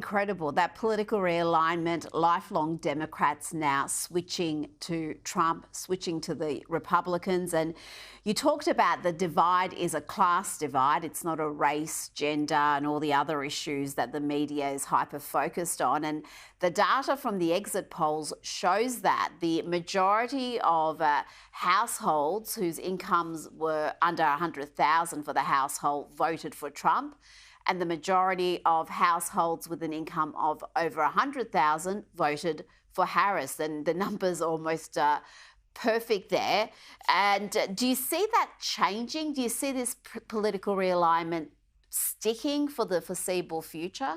incredible. That political realignment, lifelong Democrats now switching to Trump, switching to the Republicans. And you talked about the divide is a class divide. It's not a race, gender, and all the other issues that the media is hyper-focused on. And the data from the exit polls shows that the majority of households whose incomes were under 100,000 for the household voted for Trump, and the majority of households with an income of over 100,000 voted for Harris. And the numbers almost perfect there. And do you see that changing? Do you see this political realignment sticking for the foreseeable future?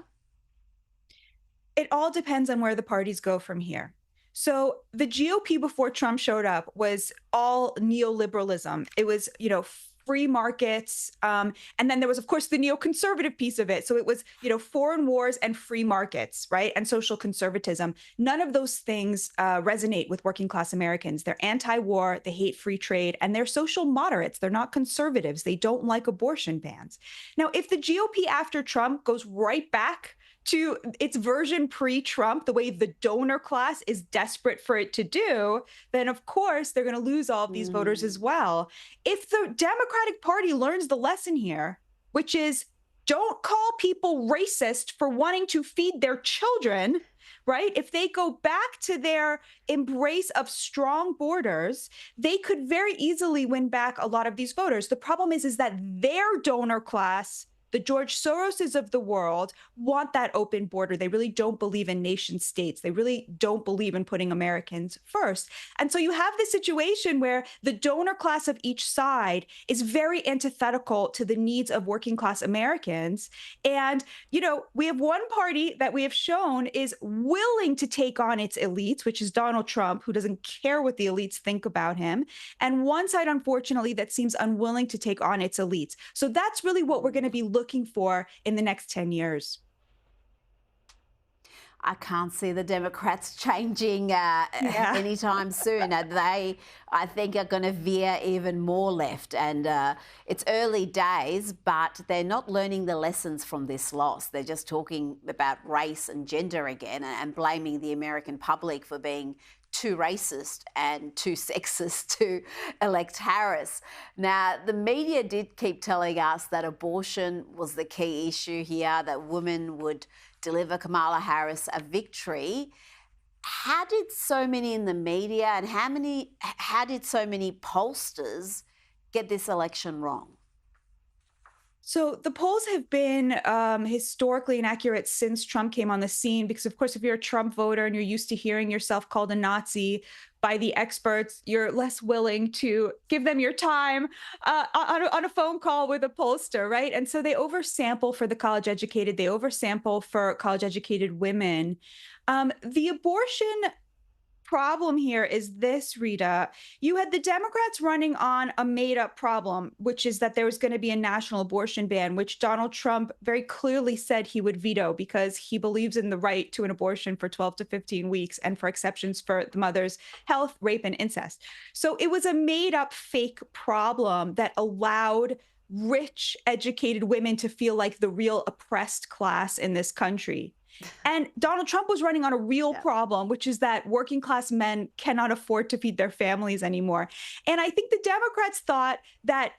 It all depends on where the parties go from here. So the GOP before Trump showed up was all neoliberalism. It was, free markets. And then there was, of course, the neoconservative piece of it. So it was, foreign wars and free markets, right? And social conservatism. None of those things resonate with working class Americans. They're anti-war, they hate free trade, and they're social moderates. They're not conservatives. They don't like abortion bans. Now, if the GOP after Trump goes right back to its version pre-Trump, the way the donor class is desperate for it to do, then of course they're going to lose all of these voters as well. If the Democratic Party learns the lesson here, which is don't call people racist for wanting to feed their children, right? If they go back to their embrace of strong borders, they could very easily win back a lot of these voters. The problem is that their donor class, the George Soroses of the world, want that open border. They really don't believe in nation states. They really don't believe in putting Americans first. And so you have this situation where the donor class of each side is very antithetical to the needs of working class Americans. And, we have one party that we have shown is willing to take on its elites, which is Donald Trump, who doesn't care what the elites think about him. And one side, unfortunately, that seems unwilling to take on its elites. So that's really what we're going to be looking for in the next 10 years. I can't see the Democrats changing anytime soon. They, I think, are going to veer even more left. And it's early days, but they're not learning the lessons from this loss. They're just talking about race and gender again and blaming the American public for being too racist and too sexist to elect Harris. Now, the media did keep telling us that abortion was the key issue here, that women would deliver Kamala Harris a victory. How did so many in the media and how did so many pollsters get this election wrong? So the polls have been historically inaccurate since Trump came on the scene, because, of course, if you're a Trump voter and you're used to hearing yourself called a Nazi by the experts, you're less willing to give them your time on a phone call with a pollster, right? And so they oversample for the college educated. They oversample for college educated women. The abortion problem here is this, Rita. You had the Democrats running on a made-up problem, which is that there was going to be a national abortion ban, which Donald Trump very clearly said he would veto because he believes in the right to an abortion for 12 to 15 weeks and for exceptions for the mother's health, rape, and incest. So it was a made-up fake problem that allowed rich, educated women to feel like the real oppressed class in this country. And Donald Trump was running on a real problem, which is that working class men cannot afford to feed their families anymore. And I think the Democrats thought that,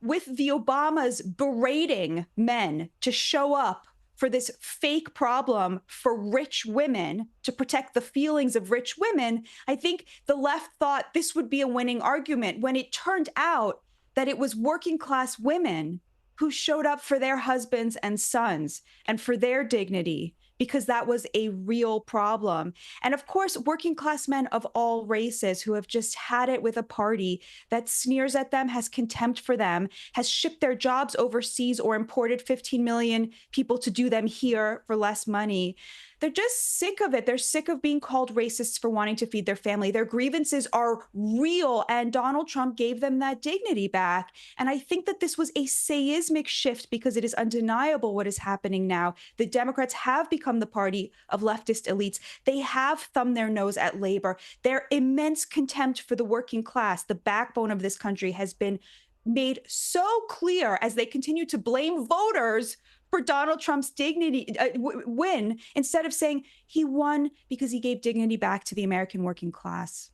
with the Obamas berating men to show up for this fake problem for rich women to protect the feelings of rich women, I think the left thought this would be a winning argument, when it turned out that it was working class women who showed up for their husbands and sons and for their dignity, because that was a real problem. And of course, working class men of all races who have just had it with a party that sneers at them, has contempt for them, has shipped their jobs overseas or imported 15 million people to do them here for less money. They're just sick of it. They're sick of being called racists for wanting to feed their family. Their grievances are real, and Donald Trump gave them that dignity back. And I think that this was a seismic shift, because it is undeniable what is happening now. The Democrats have become the party of leftist elites. They have thumbed their nose at labor. Their immense contempt for the working class, the backbone of this country, has been made so clear as they continue to blame voters for Donald Trump's win, instead of saying he won because he gave dignity back to the American working class.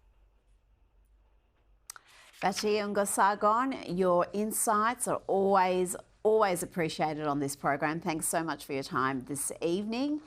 Batya Ungar-Sargon, your insights are always appreciated on this program. Thanks so much for your time this evening.